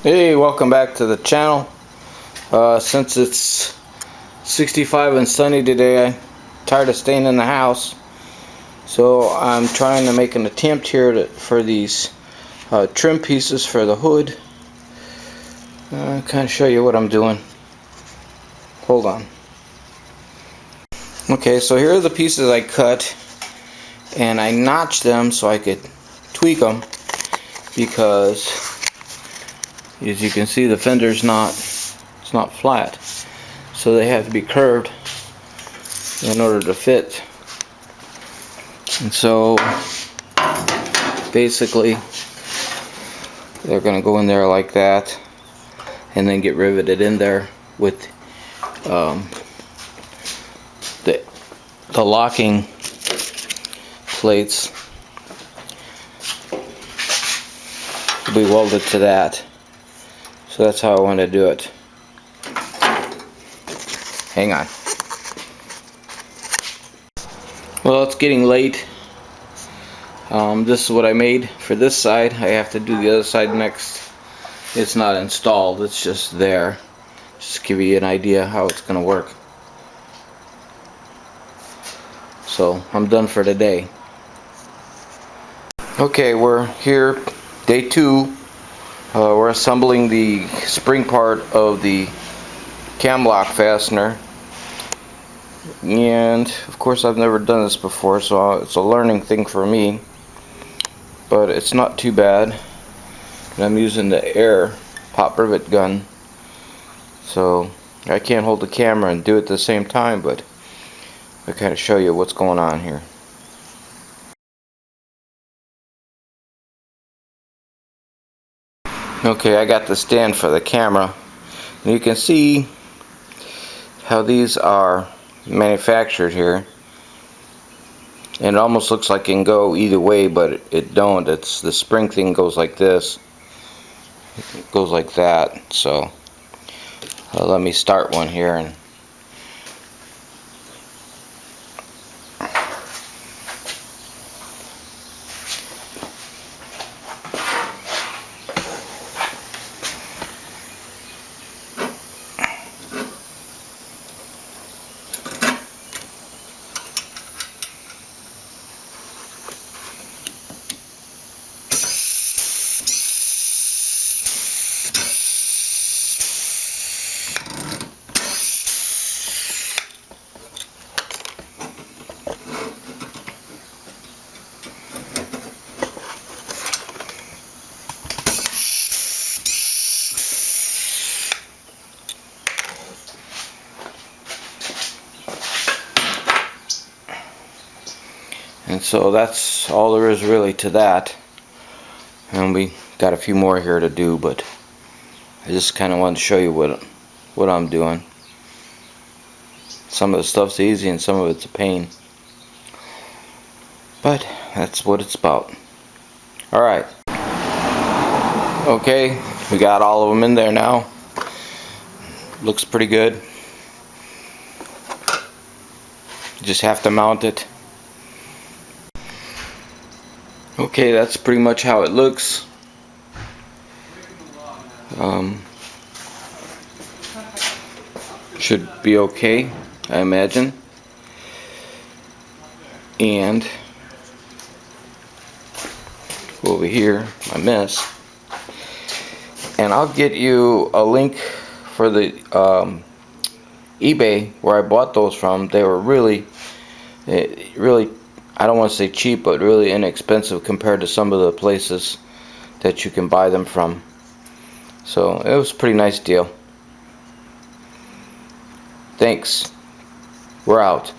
Hey, welcome back to the channel. Since it's 65 and sunny today, I'm tired of staying in the house, so I'm trying to make an attempt here for these trim pieces for the hood. I'll kind of show you what I'm doing. Hold on. Okay, so here are the pieces I cut, and I notched them so I could tweak them, because as you can see, the fender's not flat, so they have to be curved in order to fit. And so basically they're going to go in there like that and then get riveted in there with the locking plates will be welded to that. So that's how I want to do it. Hang on. Well, it's getting late. This is what I made for this side. I have to do the other side next. It's not installed, it's just there. Just to give you an idea how it's going to work. So I'm done for today. Okay, we're here, day 2. We're assembling the spring part of the cam lock fastener, and of course I've never done this before, so it's a learning thing for me, but it's not too bad. And I'm using the air pop rivet gun, so I can't hold the camera and do it at the same time, but I kind of show you what's going on here. Okay, I got the stand for the camera, and you can see how these are manufactured here, and it almost looks like it can go either way, but it don't. It's the spring thing goes like this, it goes like that. So let me start one here. And so that's all there is really to that. And we got a few more here to do, but I just kind of wanted to show you what I'm doing. Some of the stuff's easy and some of it's a pain, but that's what it's about. Alright. Okay, we got all of them in there now. Looks pretty good. Just have to mount it. Okay, that's pretty much how it looks. Should be okay, I imagine. And over here, my mess. And I'll get you a link for the eBay where I bought those from. They were really, I don't want to say cheap, but really inexpensive compared to some of the places that you can buy them from. So it was a pretty nice deal. Thanks. We're out.